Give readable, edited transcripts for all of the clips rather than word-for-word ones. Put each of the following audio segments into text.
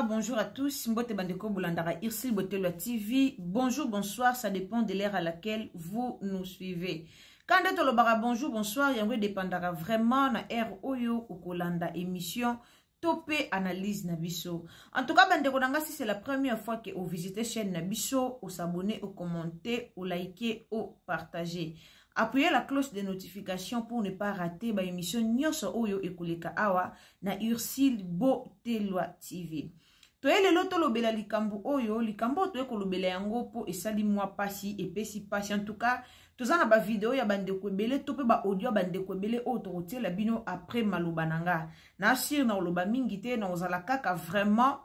Bonjour à tous, Mbote Bandeko Boulandara, Irsil Botelwa TV. Bonjour, bonsoir, ça dépend de l'ère à laquelle vous nous suivez. Quand on dit bonjour, bonsoir, il y a dépendra vraiment na ère Oyo ou Kolanda émission Topé Analyse Nabiso. En tout cas, Bandeko Nanga, si c'est la première fois que vous visitez chaîne Nabiso, vous s'abonnez, vous commentez, vous likez, vous partagez. Appuyez la cloche de notification pour ne pas rater ma émission Nyoso Oyo Ekoleka Awa na Ursil Botelwa TV. Toye loto lobela likambu Oyo, likambu toye kolobela yango po esali mwa pasi epesi pasi. En tout cas, tozana ba vidéo ya bandeko ebele tope ba audio bandeko ebele o torotie la bino après maloba nanga. Na sir na loba mingi te na ozala kaka vraiment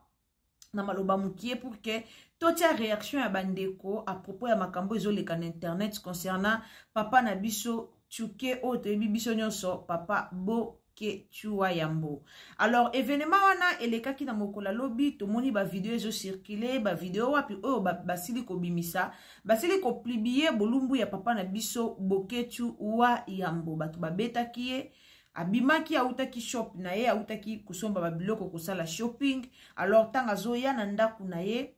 na maloba mukie pour que totia réaction ya bandeko à propos ya makambo ezoleka na internet concernant papa na biso Tchuke o toyebi biso nyonso papa Bo ke Chua Yambo. Alors événement wana elekaki na mokola lobi tomoni ba vidéo ezo circuler ba vidéo wapi o basili ko bimisa basili ko publier bolumbu ya papa na biso Boketu wa Yambo batu babetaki ye abimaki autaki shop na ye autaki kusomba ba biloko kosala shopping. Alors tanga zoya na ndaku na ye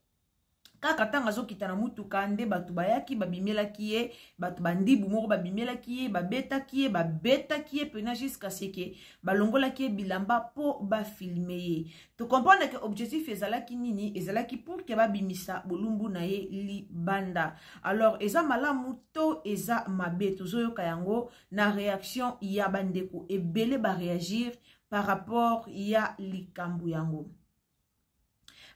kaka tanga zo kitana mutuka nde batu bayaki babimelaki ye batu bandibu moko babimelaki ye babetaki ye pena jusqu'à ce que balongolaki ye bilamba po ba filmer ye. To comprendre que objectif ezalaki nini ezalaki pour que babimisa bolumbu na ye li banda. Alors eza malamu to eza mabe tozoyoka yango na réaction ya bandeko ebele ba réagir par rapport ya likambu yango.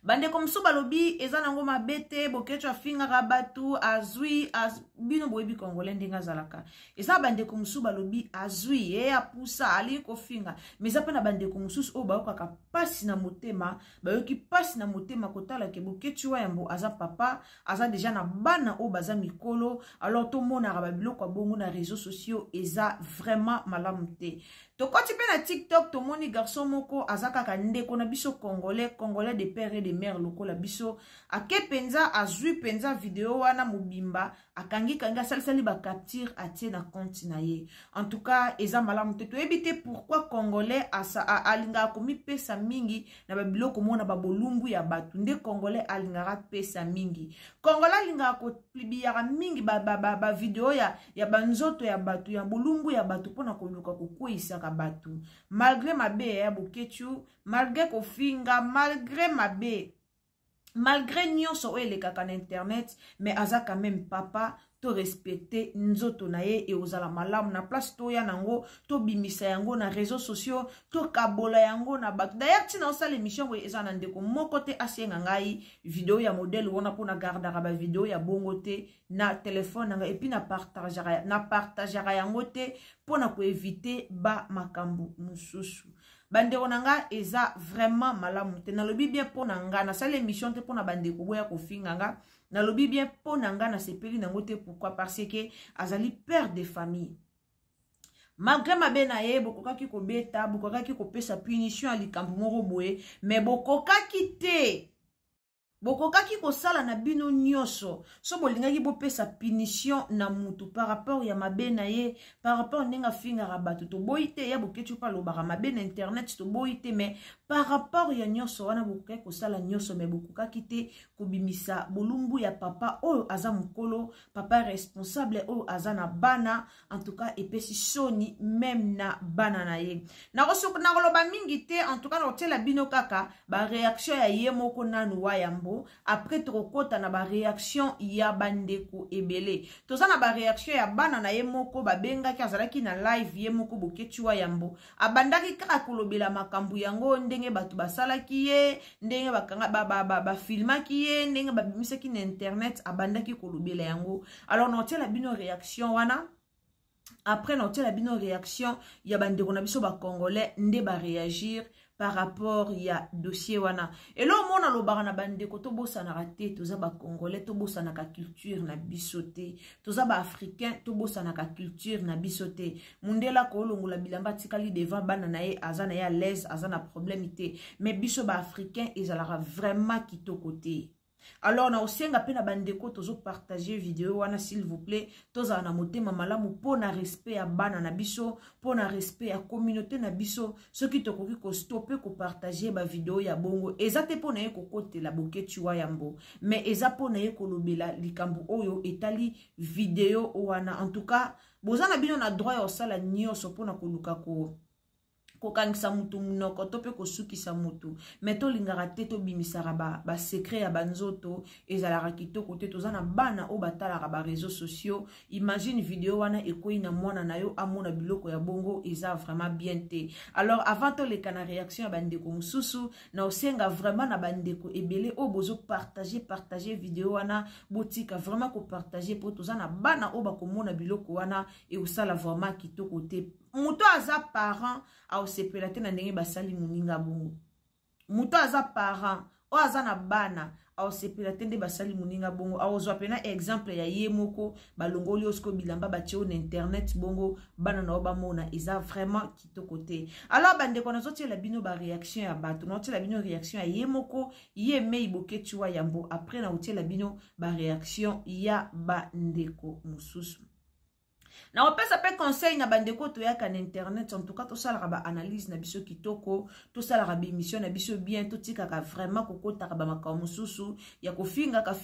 Bande comme so balobi eza nango mabete Boketu afinga rabatu azui bino boyebi congolais ndenga zalaka eza bande comme so balobi azui apusa ali ko finga mais eza pena bande comme so o ba ka pasi na motema bayoki pasi na motema kotala ke Boketu wa Yambo aza papa aza déjà na bana o baza mikolo. Alors to mona ba biloko bongo na réseaux sociaux eza vraiment malamute. To koti pe na TikTok to moni garçon moko azaka ka ndeko na biso congolais de père et de mère lokola biso ake penza azui penza vidéo wana mobimba akangi kanga sali ba capture atie na compte na ye. En tout cas eza malamu te to ebite pourquoi congolais alinga komi pesa mingi na ba biloko mona ba bolumbu ya batu nde congolais alingara pesa mingi. Congolais alinga ko plibiara mingi ba vidéo ya banzoto ya batu ya bolumbu ya batu pona koluka kokwisa batu malgré mabe ya Boketu malgré kofinga malgré mabe malgré nyonso o elekaka na internet mais aza quand même papa to respecter nzoto na ye e ozala malamu na place to ya nango to bimisa yango na réseaux sociaux to kabola yango na batu. D'ailleurs tina osala émission boye eza na ndeko moko te asienga ngai vidéo ya modèle wana pona gardaka ba vidéo ya bongo te na téléphone nanga et puis na partagera yango te pona ko éviter ba makambu mususu. Bandeko nanga eza vraiment malamu te nalobi bien pona nga na sala émission te pona bandeko boya ko finganga nalobi bien pona nga na sepeli nango te. Pourquoi? Parce que azali père de famille. Malgré ma benaye bokokaki ko beta bokokaki ko pesa punition ali kambu moko boye mais bokokaki te bokokaki ko sala na bino nyoso so bolingaki bo pesa punition na mutu par rapport ya mabe na ye par rapport ndenga finga rabatu to boite ya Boketu pa lobaka mabe na internet to boite mais par rapport ya nyoso wana bokokaki ko sala nyoso mais bokokaki te ko bimisa bolumbu ya papa oyo aza mukolo papa responsable oyo aza na bana. En tout cas epesi soni même na bana na ye na koloba mingi te. En tout cas na otela bino kaka ba réaction ya ye moko nanu wa Yambo yango après trokota na ba réaction ya bandeko ebele toza na ba réaction ya bana na ye moko babengaki azalaki na live ye moko Boketiwa Yambo abandaki kaka kolobela makambo yango ndenge bato basalaki ye ndenge bakanga ba filmaki ye ndenge babimisaki na internet abandaki kolobela yango alors notia la bino réaction wana après notia la bino réaction ya bandeko na biso ba congolais nde ba réagir par rapport ya dossier wana et là mona lobaka na bandeko to bosana raté toza ba congolais to bosana ka culture na bisoté toza ba africain to bosana ka culture na bisoté mundela ko longola bilamba tikali devant bana na ye azana ya l'aise azana problème ité mais biso ba africain ezalaka vraiment kitoko te. Alors na osenga pe na bandeko tozo partager vidéo wana s'il vous plaît toza na motema malamu pona respect ya bana na biso pona respect ya communauté na biso ceux qui tokoki ko stopper ko partager ba vidéo ya bongo ezate pona ye kokote la Boketiwa Yambo mais eza pona ye kolobela likambo oyo etali vidéo wana en tout cas bozana bino na droit ya osala nyonso pona koluka ko kangisa mutu munoko to pe ko sukisa mutu meto lingara te to bimisara ba secret ya banzoto ezalaka kitoko te tozana bana o batalaka ba réseaux sociaux imagine vidéo wana ekoyi na mwana na yo amona biloko ya bongo eza vraiment bien te. Alors avant to le kana réaction ya bandeko mususu na osenga vraiment na bandeko ebele o bozo partager vidéo wana botika vraiment ko partager po tozana bana o bakomona biloko wana e osala vraiment kitoko te. Muto aza parent a osepela te na ndenge basali muninga bongo. Muto aza parent o aza na bana a osepela te nde basali muninga bongo. A ozwa pena exemple ya ye moko balongoli osko bilamba batio na internet bongo bana na oba mona eza vraiment kitoko te. Alors bandeko nazoti la bino ba réaction ya bato nazoti la bino réaction ya ye moko ye mei Boketiwa Yambo après na otie la bino ba réaction ya bandeko mususu. Na opesa pe conseil na bandeko to yaka na internet en tout cas to sala ba analyse na biso kitoko to sala ba émission na biso bien to tika ka vraiment kokota ba makamu susu ya kofinga ka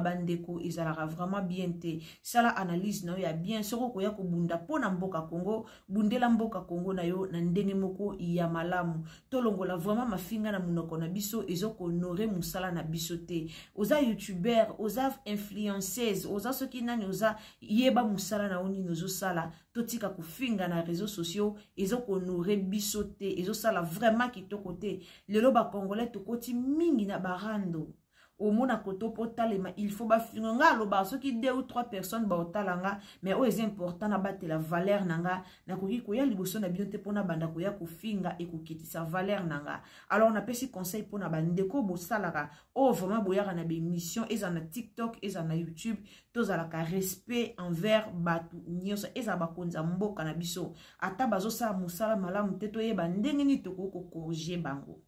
bandeko ezala vraiment bien te sala analyse na yo ya bien soko ko ya ko bunda pona mboka Congo bundela mboka Congo na yo na ndenge moko ya malamu to longola vraiment mafinga na munoko na biso ezoko honorer musala na biso te oza youtuber oza influenceuse oza soki nani oza yeba musala na oni nozo sala totika kufinga na réseaux sociaux ezoko honorer biso te ezo sala vraiment kitoko te lelo ba congolais tokoti mingi na barando au mona koto potalema il faut ba finga lo ba soki 2 ou 3 personnes ba otalanga mais o est important na battre la valeur nanga na koki ko ya liboso na bino te pona banda ko ya kufinga e kokitisa valeur nanga. Alors on a pesi conseil pona bandeko bo salaka o vraiment boyaka na be mission eza na TikTok eza na YouTube tozala ka respect envers batu nyonso eza ba konza mboka na biso ata bazo sala musala malamu te toyeba ndenge ni toko corriger bango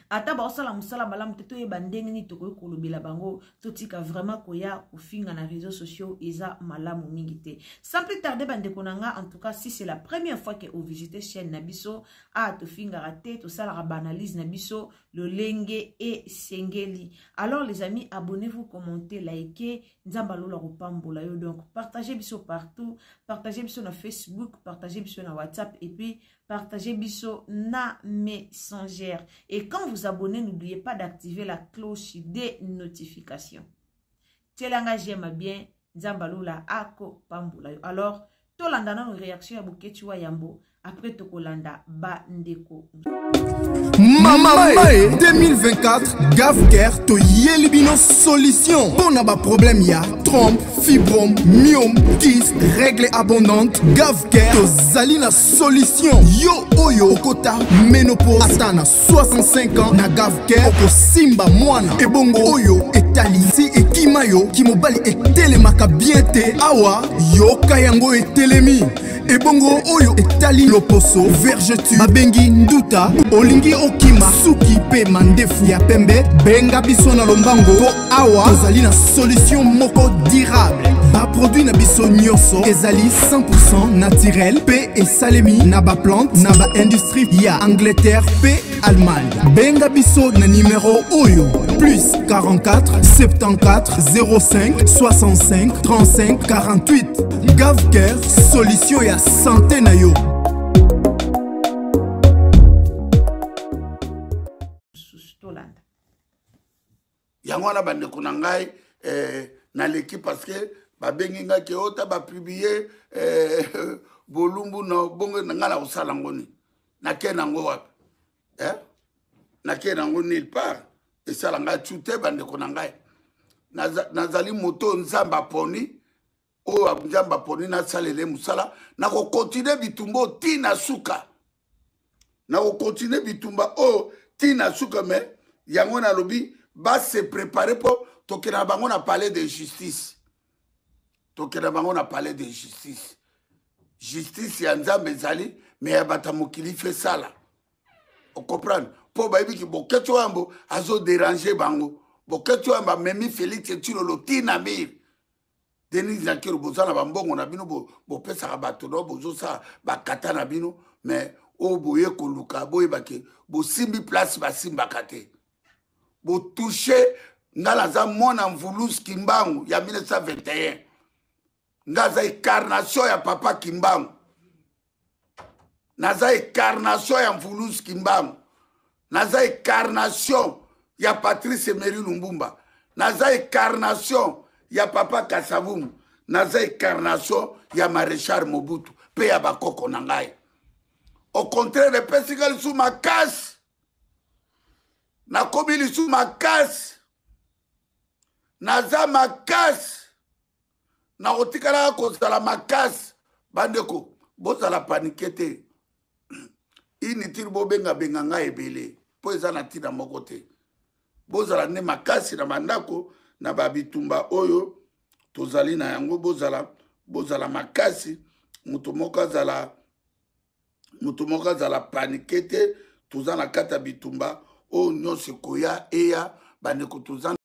ata ba osala musala malamu te toyeba ndenge ni toko kolobela bango totika vraiment koya kofinga na réseaux sociaux eza malamu mingi te. Sans plus tarder bandeko nanga, en tout cas si c'est la première fois que vous visitez chaîne Nabiso a to finga raté to sala ba analyse Nabiso le lenge et sengeli. Alors les amis, abonnez-vous, commentez, likez, nzamba lola kopambola yo donc partagez biso partout, partagez biso na Facebook, partagez biso na WhatsApp et puis partagez biso na Messenger. Et quand vous abonnez, n'oubliez pas d'activer la cloche des notifications. Tchelanga j'aime bien, nzamba lola ako pambola yo. Alors, tolandana nos réactions à Boketiwa Yambo. Après Tokolanda Bandeko. Mama 2024 Gavker to Yelibino solution. Bon ba problème ya trompe, fibrome, myome, kyste, règle abondante. Gavker to Zalina solution. Yo oyo kota ménopause atana 65 ans na Gavker oko simba mwana. Ebongo oyo etali si ekimayo kimobali etelemaka bien te awa yo kayango etelemi. Ebongo oyo etali loposo vergeture mabengi nduta olingi okima suki pe mandefu ya pembe benga biso na lombango po awa tozali na solution moko durable ba produit na biso nyonso ezali 100% naturel pe esalemi na ba plante na ba industrie ya Angleterre pe Allemagne. Benga biso na numéro oyo plus 44 74 05 65 35 48. Gavker solution ya santé na yo. yango wana bandeko na ngai na l'équipe parce que babengi nga ke ota ba publier bolumbu no bongo na ngala osala ngoni na ke nango wapi na ke nango nulle part et ça la nga chute bandeko na ngai nazali moto nzamba poni o nzamba poni na salele musala na ko continuer bitumbo tina suka na ko continuer bitumba o tina suka me yango na lobi ba se préparer pour tokena bango na palais de justice tokena bango na palais de justice justice ya nzambe ezali mais ya bata mokili fait ça là on comprend po ba yebi ki boketo ambo azo déranger bango boketo amba memi Félix Tshilolo tina mir Denis Zakiro bozana bambongo na bino bo pesa ka bato no bozo sa bakata na bino mais o boye ko luka boye bake bo simbi place ba simba kate bo toucher ngala za mona mvulus Kimbangu ya 1921 ngaza incarnation ya papa Kimbangu naza incarnation ya mvulus Kimbangu naza incarnation ya Patrice Emery Lumbumba naza incarnation ya papa Kasavumu naza incarnation ya Maréchal Mobutu pe ya bakoko na ngai au contraire de pesigal sous ma casse na komili sous ma casse naza makasi na otikala kozala makasi bandeko bozala panike te initiri bobenga nga ebele po eza na ntina moko te bozala ne makasi na bandako na babitumba oyo tozali na yango bozala makasi mutu moko azala panike te toza na kata bitumba oyo nyonso koya eya bandeko toza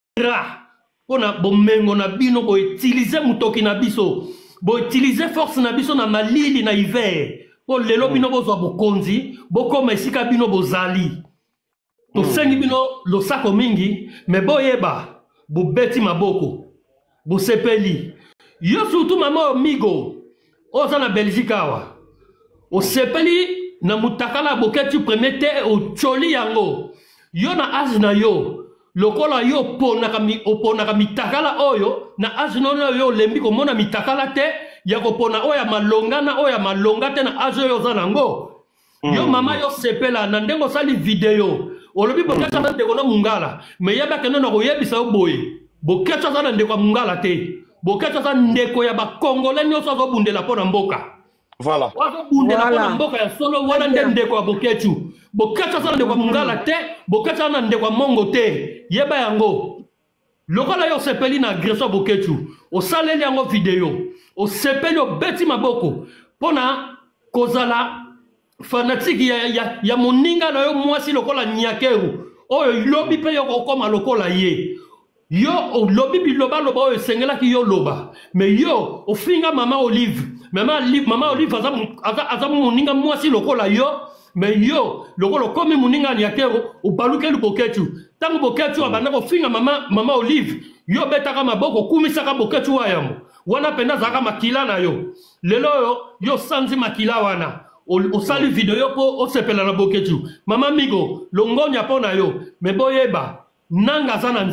pona bomengo na bino bo utiliser mutoki na biso bo utiliser force na biso na malili na hiver po lelo bino bozwa bokonzi bokoma esika bino bozali to sengi bino losako mingi me boyeba bobeti maboko bosepeli yo surtout mama Migo oza na Belgique awa osepeli na mutakala boketi premier te o choli yango yo na age na yo lokola yo oponaka mitakala oyo na age nono yo lembi komona mitakala te ya kopona oya malongana oya malonga te na age oyo oza nango yo mama yo sepela na ndengo sali video olobi boketsa na ndeko na mungala me yeba keno na koyebisa yo boye boketsa na ndeko ya mungala te boketsa na ndeko ya bakongole nyonso azobundela mpo na mboka voilà azobundela mpo na mboka ya solo wana nde ndeko ya boketu boketsa na ndeko ya mungala te boketsa na ndeko ya mongo te yeba yango lokola yo sepeli na agression boketu osaleli yango video osepeli obeti maboko pona kozala fanatique ya moninga na yo mwasi lokola nyakeru oyo lobi pe yo kokoma lokola ye yo lobi biloba loba oyo esengelaki yo loba me yo ofinga mama Olive mama Olive aza moninga mwasi lokola yo me yo lokola komi moninga nyakeru ubalukeli boketu tango boketu abanda kofinga mama Olive yo betaka maboko kumisaka boketu wayambo wana penda zaka makila na yo lelo yo sanzi makila wana osali video yo po osepela na boketu mama Migo longonya po na yo me boyeba nanga za na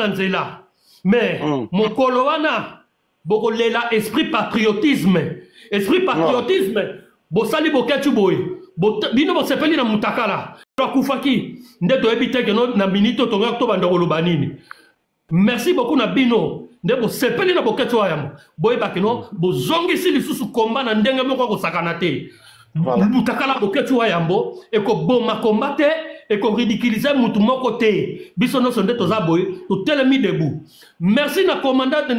nzela me mokolo wana bokolela esprit patriotisme bosali boketu boye bino bosepeli na mutakala akufaki nde toyebi teke no na minito tonga to banda koloba nini merci beaucoup na bino nde bosepeli na boketu wayamo boyeba keno bozongisi lisusu komba na ndenge moko kosakana te mutakala boketu wayambo ekoboma komba te ekoridiculiser mutu moko te biso nyonso nde toza boye totelemi debout merci na commandant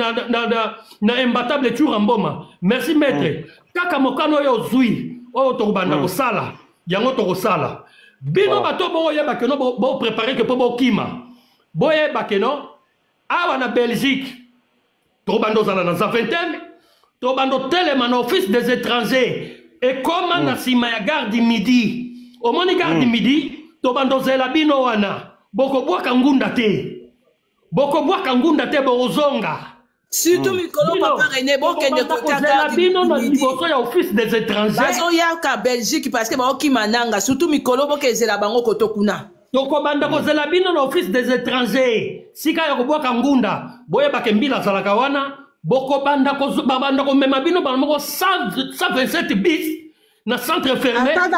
na imbattable Tour Mboma merci maître kaka mokano oyo ozwi oyo tokobanda kosala yango tokosala bino bato boyeba keno boprépare ke po bokima boyeba keno awa na Belgique tokobanda ozala na vingtaine tokobanda otelema na office des étrangers ekoma na nsima ya garde midi omoni garde midi tokobanda ozela bino wana bokobwaka ngunda te bozonga surtout mikolo papa René bokende kotaka bino na liboso ya office des étrangers bazoyaka Belgique parce que baokima nanga surtout mikolo bokezela bango kotokuna tokobanda kozela bino na office des étrangers sika ya kobwaka ngunda boyebake mbila azalaka wana bokobanda babanda komema bino bana moko 127 bis na centre fermé ata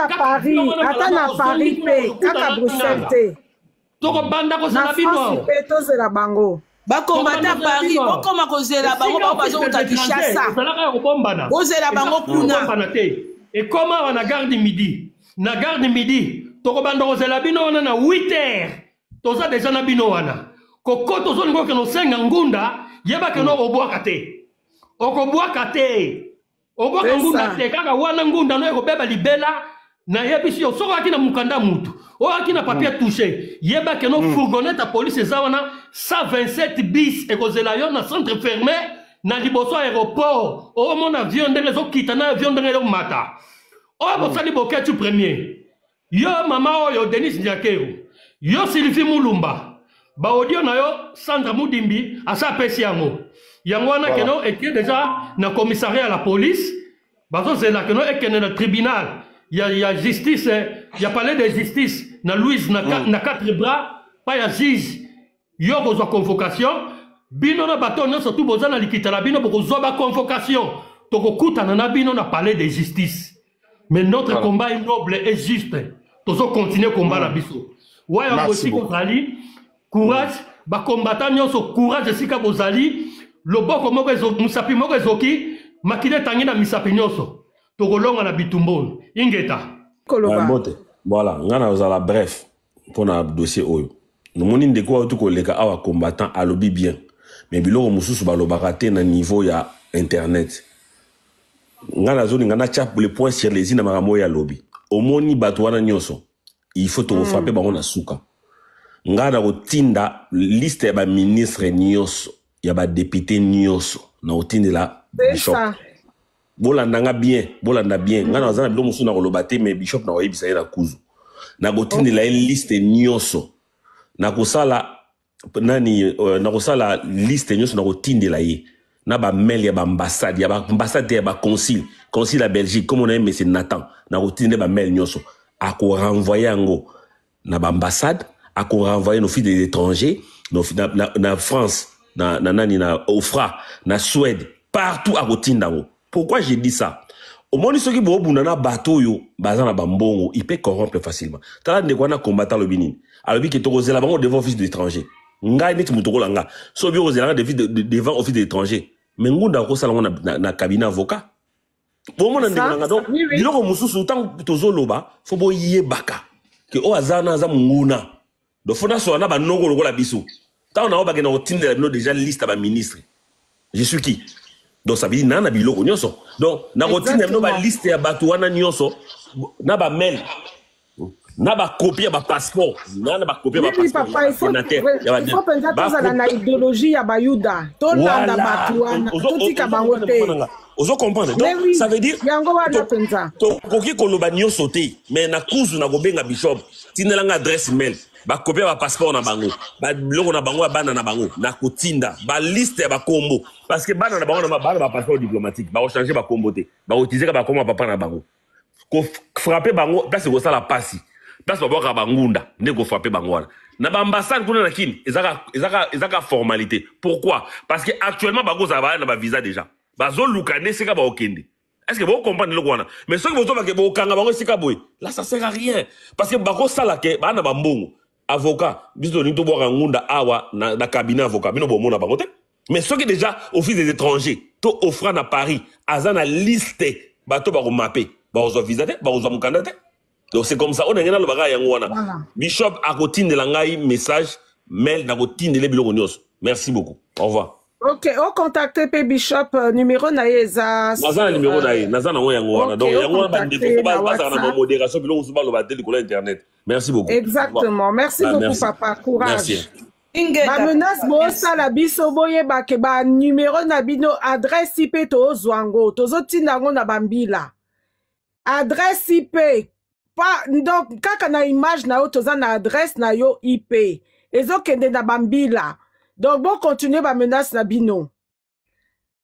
na Paris pe kaka Bruxelles te tokobanda kozela bino pe tozela bango bakombata Paris bokoma kozela bango bazouta Kinshasa ozalaka ya kobombana bozela bango kuna te ekoma wana na garde midi tokobanda kozela bino wana na 8h toza deja na bino wana koko tozolinga okende osenga ngunda yebake no obwaka te okobwaka te obwaka ngunda te kaka wana ngunda no ekobeba libela na yebisi yo soko aki na mukanda mutu o aki na papier touché yebake no fourgonnette à police eza wana 127 bis ekozela yo na centre fermé na liboso aéroport omona avion ndenge ezokita na avion ndenge ezomata oyo bosali Boketu premier yo mama oyo Denis Ndiakero yo Sylvie Mulumba baaudio na yo Sandra Mudimbi asa pesi yango wana keno etie déjà na commissariat à la police bazozela keno ekene na tribunal ya justice ya palais de justice na Louise na 4 bras pa ya juge yo bozwa convocation bino na bato nyonso tu boza na likita na bino bokozwa ba convocation tokokutana na bino na palais de justice. Mais notre combat est noble et juste. Tous continuer combat na biso. Ouais, aussi kozali courage, ba combattant nyonso courage esika bozali, loboko moko musapi moko ezoki, makile tangi na misapi nyonso. Tokolonga na bitumbono. Ingeta. Mbote. Voilà, ngana ozala bref pour na dossier oyo. Nous moni ndeko to koleka awa combattant alobi bien. Mais biloko mususu balobaka te na niveau ya internet. Ngana zoni ngana chap le point sur les ina maramo ya lobby. Omoni batwana nyonso. Il faut te frapper bango na suka. Ngana rotinda liste ya ba ministre nyonso, ya ba député nyonso na otinde la bishop. Bolanda bien. Ngana zana bilo musu na kolobate mais bishop na oyebisa ye na kuzu. Na otinde la liste nyonso. Na kosala nani na kosala liste nyonso na otinde la ye. Na ba mail ya ba ambassade ya ba consul à Belgique comme on a monsieur Nathan na rotine ba mail nyonso a ko renvoyer yango na ba ambassade a ko renvoyer nos filles des étrangers na France na Ofra na Suède partout a rotine dango. Pourquoi j'ai dit ça? Au moins ceux qui bo buna na bateau yo bazana ba mbongo il peut corrompre facilement. Tala ndeko na combattant le Bénin alobi ke tokozela bango devant office d'étranger ngai neti mutoko nga so bi kozela devant office d'étranger. Mais ngunda ko sala na cabinet avocat. Pour moi ndeko donc biloko mususu tant tozo loba fo bo yebaka ke o azana za munguna. Do fona so na ba nongo lokola biso. Tant na obaka na otindela bino déjà liste ba ministre. Je suis qui? Donc ça veut dire nana biloko nyonso. Donc na otindela bino ba liste ya batu wana nyonso na ba mail. Na ba copie ba passeport na ba copie ba passeport papa il faut penser na idéologie ya bayuda to landa batuana to tika bango te ozo comprendre donc ça veut dire yango wana penza to koki koloba nyonso te mais na kuzu na gobenga bishop tinelanga adresse mail ba copie ba passeport na bango ba loko na bango bana na bango na kotinda ba liste ya ba kombo parce que bana na bango na ba passeport diplomatique ba changer ba kombo te ba utiliser ba kombo papa na bango ko frapper bango place ko sala pasi. Place ba bangunda ndeko frapper bangwana na ba ambassade kuna nakini ezaka formalité. Pourquoi? Parce que actuellement bago za ba na ba visa déjà bazo lukane seka ba okende. Est-ce que vous comprenez le quoi? Mais ceux qui vont dire que vous kanga bango seka boy là ça sert à rien parce que bago sala ke ba na ba mbongo avocat biso ni to boka ngunda awa na cabinet avocat bino bo mona bango te. Mais ceux qui déjà office des étrangers to offrant à Paris azana liste bato ba ko mapper ba ozo visa te ba ozo mukanda te. Donc c'est comme ça on a ngena lo baga yango wana. Bishop a rotine la ngai message mail na rotine les biloko nyos. Merci beaucoup. Au revoir. OK, on contacte pe Bishop numéro na yeza. Naza numéro na ye, naza na yango wana. Donc yango ba ndeko ba ça na modération biloko suba lo ba télé ko internet. Merci beaucoup. Exactement. Merci beaucoup merci. Papa, courage. Merci. Ba menace bo sala biso boye ba ke ba numéro na bino adresse IP to zwango tozo tinda ngo na bambila. Adresse IP pas donc kaka na image na yo toza na adresse na yo IP ezokende na bambila donc bon continuer ba menace na bino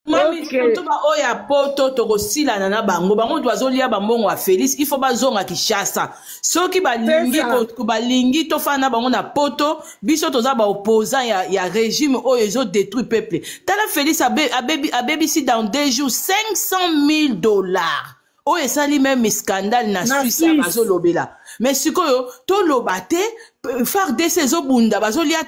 Mami, to ba oya poto to kosila na bango bango doazolia bambongo a Félix il faut bazonga Kinshasa soki balingi to fana bango na poto biso toza ba opposant ya régime oyo ezo détruit peuple tala Félix abebi si dans 2 jours $500,000 oyo esali même scandale na Suisse bazolobela mais sikoyo to lobate FARDC ezobunda bazolia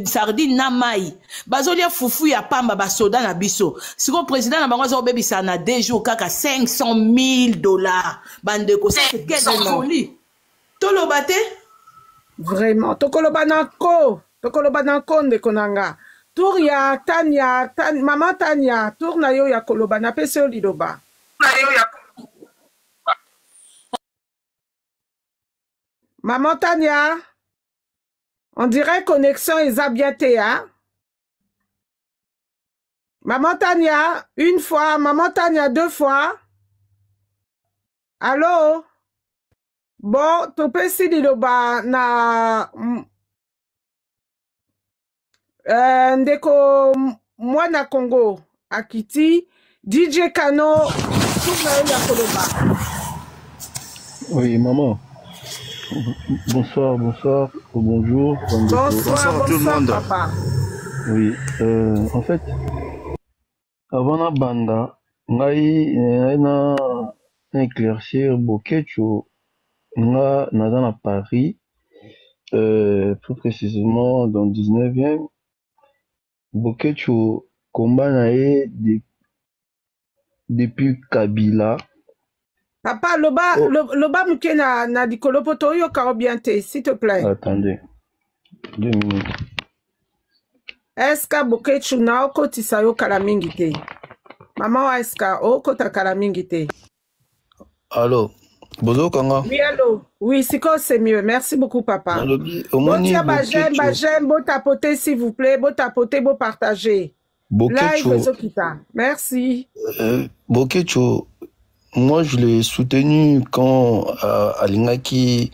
sardine na mai bazolia fufu ya pamba basoda na biso siko président na bango azobebisa na 2 jours kaka $500,000 bandeko c'est quelle folie to lobate vraiment tokoloba na ko ndeko nanga tour ya Tania maman Tania tour na yo ya koloba na pese yo liloba maman Tania, on dirait connexion Esabiate, hein? Maman Tania, 1 fois, maman Tania 2 fois. Allô? Bon, tu peux essayer de na ndeko mwana Congo, Akiti, DJ Kano, tout na koloba. Oui, maman. Bonsoir, bonjour. Bonsoir à tout le monde. Papa. Oui, en fait, avant la banda, on a éclaircir Bokecho, on a à Paris, plus précisément dans le 19e. Bokecho combat depuis Kabila. Papa, loba muke na dikolo poto yo karobiante, s'il te plaît. Attendez, 2 minutes. Eska Bokechu na oko tisayo kalamingi te. Maman wa eska oko ta kalamingi te. Allô, bozo kanga? Oui, allô. Oui, c'est mieux. Merci beaucoup, papa. Bon, tiens, j'aime, beau tapoter, s'il vous plaît. Beau tapoter, beau partager. Live, merci. Bokechu. Moi, je l'ai soutenu quand Alingaki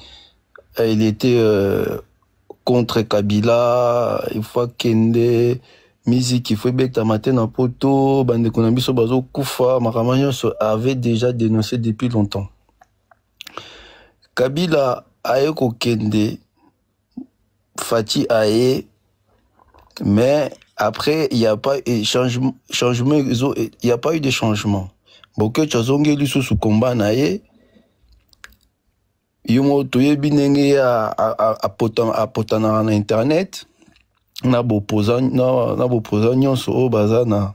il était contre Kabila, il faut Kende, musique, il faut bête matin na poto, bande konambiso bazo kufa, Maramanyo avait déjà dénoncé depuis longtemps. Kabila ayeko Kende, Fati aye, mais après il n'y a pas eu changement, il n'y a pas eu de changement. Bokecho azongeli sous combat na ye yomo toyebi ndenge apotana na internet na bopoza nyonso oyo baza na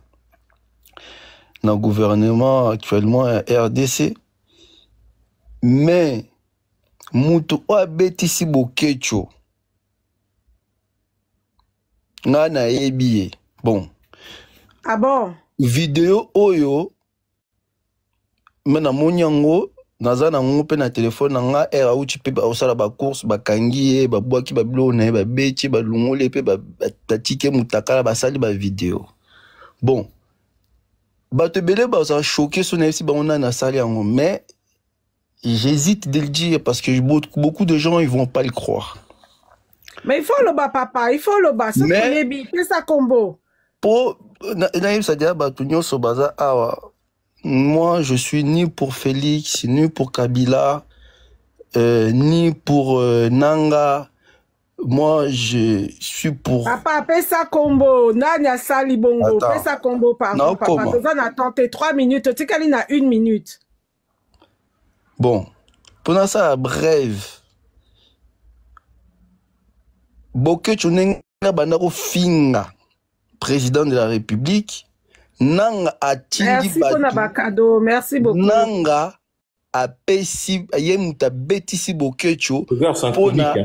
gouvernement actuellement ya RDC mais mutu oyo abetisi Bokecho nga nayebi ye bon ah bon video oyo mena monyango naza na ngo pe na telefone nga era uchi pe ba osala ba course ba kangiye ba bwaki ba bilo na ba beti ba lungole pe ba tatike mutakala ba sali ba vidéo bon ba te belé ba ça choqué son si ba on a na sali yango mais j'hésite de le dire parce que beaucoup de gens ils vont pas le croire mais il faut le bas papa il faut le bas c'est ça combo pour na ça dire ba tunyo so baza awa. Moi, je suis ni pour Félix, ni pour Kabila, ni pour Nanga. Moi, je suis pour... Papa, fais ça combo. Nanya Sali Bongo. Fais ça combo, pardon, papa. Nous en attendons 3 minutes. Tu sais qu'elle a 1 minute. Bon. Pendant ça, brève. Bokecho Nenga Bandaro Finga, président de la République, Nanga atindi batu. Merci beaucoup. Nanga apesi yemuta betisi Bokecho pona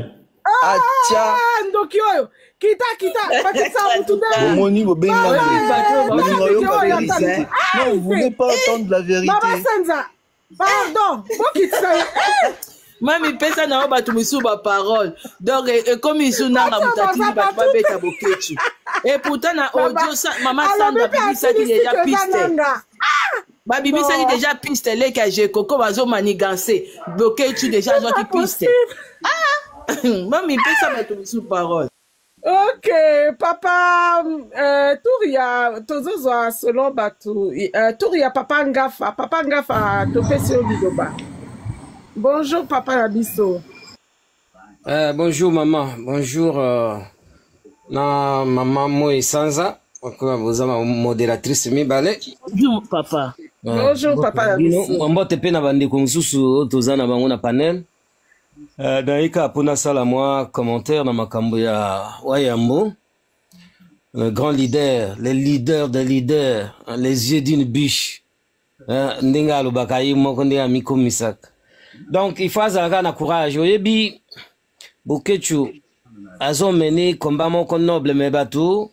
atia ndokyo kita bakisa mutuda omoni bobenga non vous voulez pas entendre la vérité Baba Sanza pardon bokitsa Mami pesa na oba tumisu ba parole donc comme isu nanga mutatini ba beta Bokecho et pourtant na audio maman Sandra bibisa qui déjà piste babi bibisa qui déjà piste les que Coco bazo manigancer Bokecho déjà zo qui piste mami pesa ba tumisu parole Ok, papa, Touria, Tozozoa, selon Batou, Touria, papa Ngafa, Topesio Lidoba. Bonjour, papa Nabiso. Bonjour, maman. Bonjour, na maman Moï Sanza. Vous êtes ma modératrice, Mibale. Bonjour, papa. Bonjour, papa Nabiso. On va te payer na bande konsusu, Tozana Bangona panel. Daika pona sala moi commentaire dans makambo ya Wayambo, le grand leader, les leaders des leaders, les yeux d'une biche. Ndinga lobakayi moko ndinga miko misak. Donc il faut avoir na courage. Oyebi Bokechu azo mené combat moko noble mais batou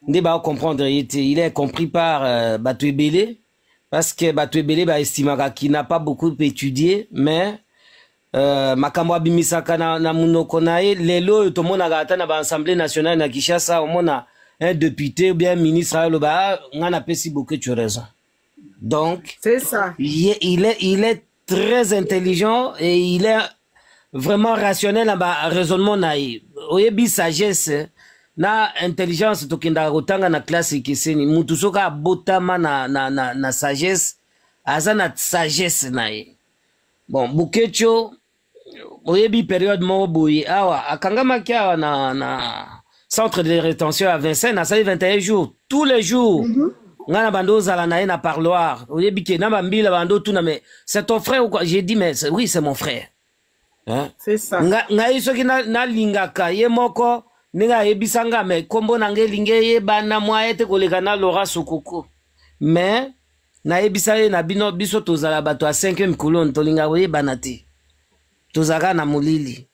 ndi ba comprendre il est compris par Batou Ebele parce que Batou Ebele ba estimaka qui n'a pas beaucoup étudié mais makambo abimisaka na munoko na ye lelo tomonaka ata na l'Assemblée nationale na Kinshasa omona un député ou bien un ministre aloba ngana pesi Bokechu raison. Donc c'est ça. Il est très intelligent et il est vraiment rationnel en raisonnement na ye. Oyebi sagesse na intelligence tokenda rotanga na classe kiseni mutu soka botama na sagesse azana sagesse na ye. Bon Bokechu oyebi période mo boye awa akangama kia na centre de rétention à Vincennes na 21 jours tous les jours. Ngana bando zala na ye na parloir oyebi ke na bambila bando tout na mais c'est ton frère ou quoi? J'ai dit mais oui c'est mon frère. Hein? C'est ça. Ngai soki na lingaka ye moko ninga yebisanga mais kombo nange linge ye bana mwa ete koleka na Laura Sokoko. Mais na yebisa ye na bino biso tozala bato a 5e colonne tolinga we banati. Tozaka na mulili.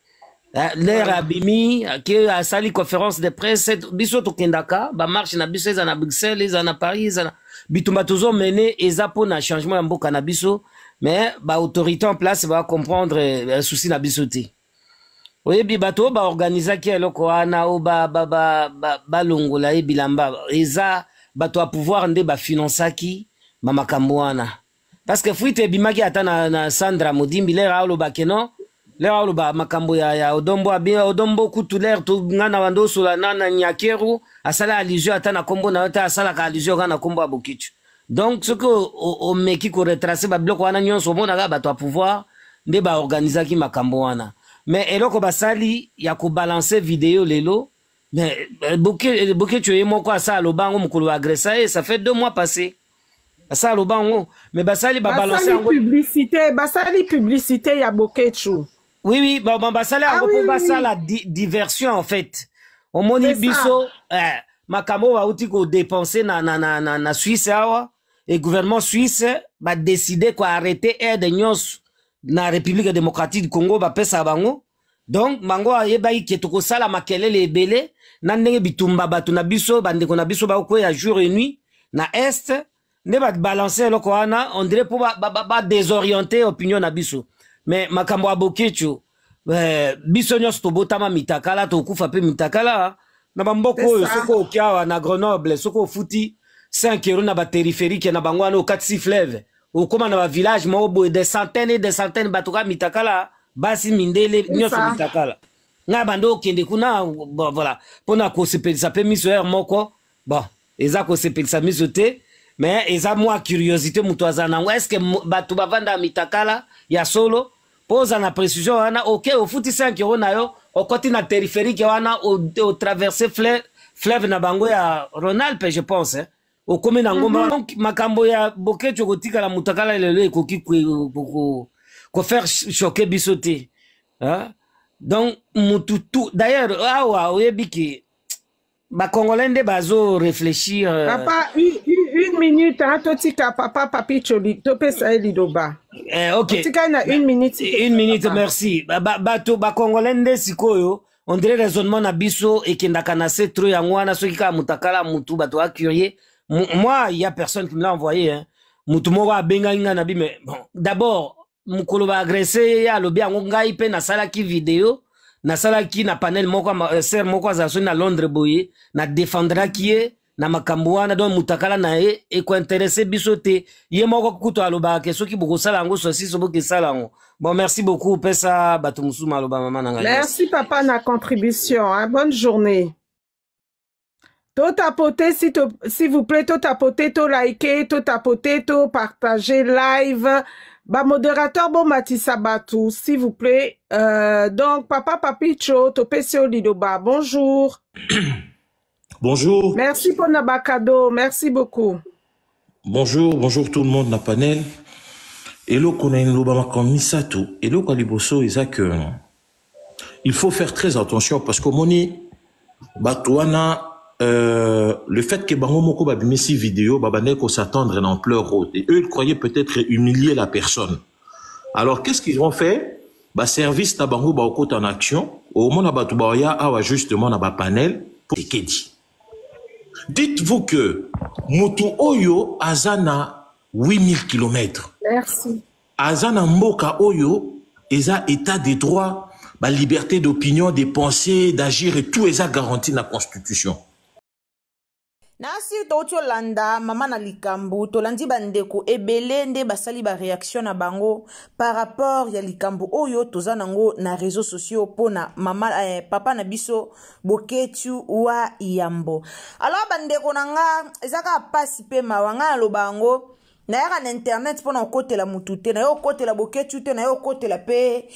L'air abimi qui a sali conférence de presse biso tokendaka ba marche na biso eza na Bruxelles eza na Paris eza na bitumba tozo mené eza po na changement ya mboka na biso mais ba autorité en place va comprendre souci na biso te. Oyebi bato ba organiser ki eloko wana o ba longola e bilamba eza bato a pouvoir nde ba financaki ba makambo wana parce que fuite bimaki ata na Sandra Modimbi le ralo bakeno le ba makambo ya odombo abia odombo kutulaire to ngana wando sula na nyakeru asala allusion ata na kombo na ata asala ka allusion kana kombo Bokechu. Donc ce que o meki ko retracer ba bloc wana nyonso mona ga bato a pouvoir nde ba organiser ki makambo wana mais eloko basali ya ko balancer vidéo lelo mais Bokechu ye moko asa lobango mukulu agressa et ça fait 2 mois passé. Ça lobango mais basali ba balancer basali publicité ya Bokechu. Oui, basali la diversion en fait. Au moni biso makambo ba uti ko dépenser na Suisse awa et gouvernement suisse ba décider ko arrêter aide nyos na République démocratique du Congo ba pesa bango. Donc mango ayeba iketo ko sala makelele ebele na ndenge bitumba batu na biso bandeko na biso ba ko ya jour et nuit na est ne ba balancer loko wana on dirait pour ba désorienter opinion na biso. Mais makambo a Bokechu biso nyos to botama mitakala to kufa pe mitakala na bamboko oyo soko okiawa na Grenoble soko futi 5 € na ba périphérique na bangwana au 4 fleuve au koma na ba village mo bo des centaines batuka mitakala basi mindele nyos mitakala nga bando kende kuna bon voilà pona ko sepelisa pe miso er moko bon eza ko sepelisa miso te mais eza moi curiosité muto azana est-ce que batu bavanda mitakala ya solo posa na précision wana ok au futi 5 € na yo au côté na périphérique wana au traverser fleuve na bango ya Rhône-Alpes je pense hein au comme na ngomba donc makambo ya Bokechu kotika la mutakala lelo ekoki ko faire choquer bisoté hein donc mututu d'ailleurs awa oyebiki ba congolais nde bazo réfléchir papa une minute hein totika papa papi choli topesa lidoba ok totika na une minute merci bato ba congolais nde sikoyo on dirait raisonnement na biso ekendaka na se trop yango wana soki ka mutakala mutu bato akurier moi il y a personne qui me l'a envoyé hein mutu moko abenga nga na bi mais bon d'abord mukolo ba agressé ya lobi yango ngai pe na sala ki vidéo na sala ki na panel moko ser moko azaso na Londres boye na défendra qui est na makambo wana don mutakala na e ko intéresser biso te ye moko kuto aloba ke soki boko sala ngo sosi so boke sala ngo. Bon merci beaucoup pesa bato musu maloba mama na ngai. Merci papa na contribution hein? Bonne journée. To tapoter, s'il vous plaît, to tapoter, to liker, to tapoter, to partager live. Ba modérateur bon Matissa Batou, s'il vous plaît. Donc, Papa Papicho, to Pesio Lidoba, bonjour. Bonjour. Merci pour Nabakado, merci beaucoup. Bonjour, bonjour tout le monde na panel. Hello konain lobama comme Misato. Hello Kaliboso, que il faut faire très attention parce que moni batouana le fait que bango moko ba bimisi vidéo babane ko s'attendre en pleurs haute et eux ils croyaient peut-être humilier la personne. Alors qu'est-ce qu'ils ont fait? Ba service ta bango ba okota en action au mona batu ba ya awa justement na ba panel pour Kedi. Dites-vous que Mutu Oyo azana 8000 km. Merci. Azana Mboka Oyo, eza état de droit, la liberté d'opinion, de penser, d'agir et tout est garanti dans la Constitution. Nasi toti olanda mama na likambu tolandi bandeko ebele nde basali ba réaction na bango par rapport ya likambu oyo toza nango na réseaux sociaux pona mama papa na biso Boketu wa Yambo. Alors bandeko nanga ezaka pasi pe mawanga lo bango na yaka na internet pona kote la mutute na yo kote la Boketu te na yo kote la pe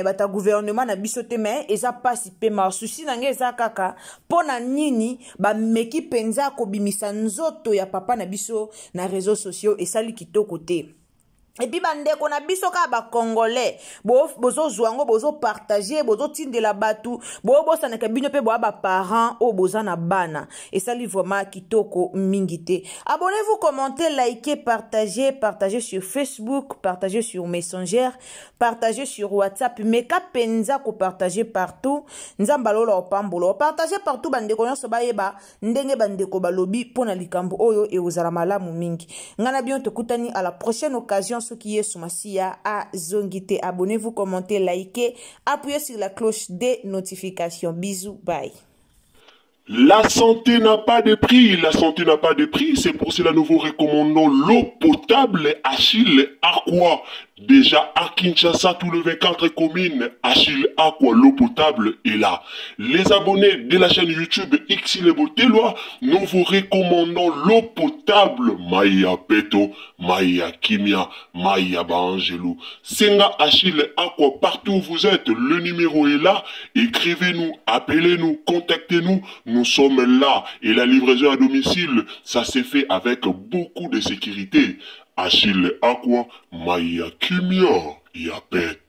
bata gouvernement na biso te mais eza pasi pe ma souci nange eza kaka pona nini ba meki penza ko bimisa nzoto ya papa na biso na réseaux sociaux esali kitoko te. Et puis bandeko na biso ka ba congolais bozo zwango bozo partager bozo tinde la batu boza na kabino pe ba parents o boza na bana et ça li vraiment kitoko mingite. Abonnez-vous, commentez, likez, partagez sur Facebook, partagez sur Messenger, partagez sur WhatsApp, mais ka penza ko partager partout. Nzambalo la opambolo partagez partout bandeko nyonso bayeba ndenge bandeko balobi pona likambo oyo e ozala malamu mingi. Ngana bien te kutani à la prochaine occasion. Ce qui est sur Masia à Zongite. Abonnez-vous, commentez, likez, appuyez sur la cloche des notifications. Bisous, bye. La santé n'a pas de prix, la santé n'a pas de prix, c'est pour cela nous vous recommandons l'eau potable Achille Aqua. Déjà à Kinshasa, tous les 24 communes, Achille Aqua, l'eau potable est là. Les abonnés de la chaîne YouTube Xile Boteloa, nous vous recommandons l'eau potable Maya Peto, Maya Kimia, Maya Bangelou. Senga Achille Aqua, partout où vous êtes, le numéro est là. Écrivez-nous, appelez-nous, contactez-nous. Nous sommes là et la livraison à domicile, ça s'est fait avec beaucoup de sécurité. Achille Aqua, Maya Kimia, Yapet.